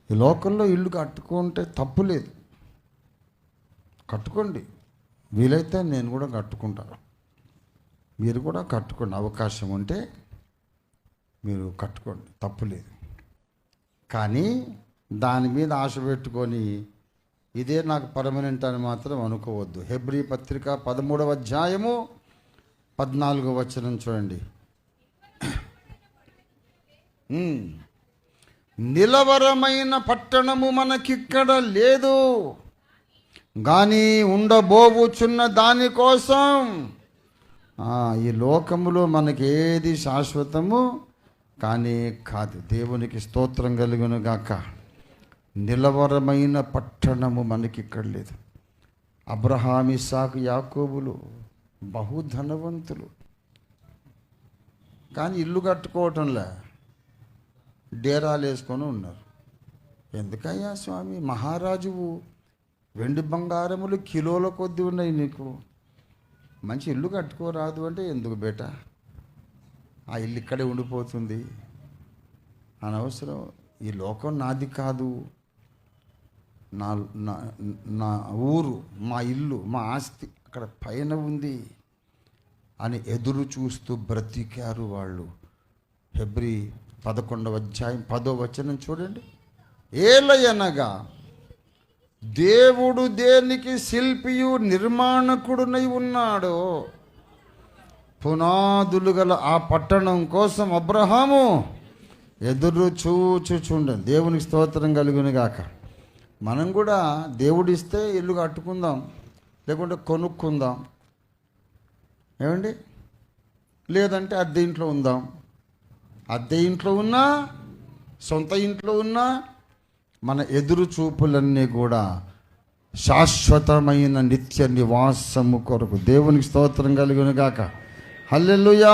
ఈ లోకల్లో ఇల్లు కట్టుకుంటే తప్పు లేదు, కట్టుకోండి. వీలైతే నేను కూడా కట్టుకుంటాను, మీరు కూడా కట్టుకోండి. అవకాశం ఉంటే మీరు కట్టుకోండి, తప్పు లేదు. కానీ దాని మీద ఆశ పెట్టుకొని ఇదే నాకు పర్మనెంట్ అని మాత్రం అనుకోవద్దు. హెబ్రీ పత్రిక 13వ అధ్యాయము 14వ వచనం చూడండి. నిలవరమైన పట్టణము మనకిక్కడ లేదు, కానీ ఉండబోవుచున్న దానికోసం. ఈ లోకములో మనకి ఏది శాశ్వతము కానీ కాదు. దేవునికి స్తోత్రం కలుగును గాక. నిలవరమైన పట్టణము మనకి ఇక్కడ లేదు. అబ్రహాము, ఇస్సాకు, యాకోబులు బహుధనవంతులు, కానీ ఇల్లు కట్టుకోవటంలే, డేరాలు వేసుకొని ఉన్నారు. ఎందుకయ్యా స్వామి, మహారాజువు, వెండి బంగారములు కిలోల కొద్ది ఉన్నాయి, నీకు మంచి ఇల్లు కట్టుకోరాదు అంటే ఎందుకు బేట, ఆ ఇల్లు ఇక్కడే ఉండిపోతుంది, అనవసరం. ఈ లోకం నాది కాదు, నా ఊరు, మా ఇల్లు, మా ఆస్తి అక్కడ పైన ఉంది అని ఎదురు చూస్తూ బ్రతికారు వాళ్ళు. హెబ్రీ 11వ అధ్యాయం 10వ వచనం చూడండి. ఏలయనగా దేవుడు దేనికి శిల్పియు నిర్మాణకుడునై ఉన్నాడో పునాదులు గల ఆ పట్టణం కోసం అబ్రహాము ఎదురు చూచుచుండెను. దేవునికి స్తోత్రం కలుగును గాక. మనం కూడా దేవుడిస్తే ఇల్లు కట్టుకుందాం, లేకుంటే కొనుక్కుందాం, ఏమండి, లేదంటే అద్దె ఇంట్లో ఉందాం. అద్దె ఇంట్లో ఉన్నా, సొంత ఇంట్లో ఉన్నా, మన ఎదురు చూపులన్నీ కూడా శాశ్వతమైన నిత్య నివాసము కొరకు. దేవునికి స్తోత్రం కలుగును గాక. హల్లెలూయా.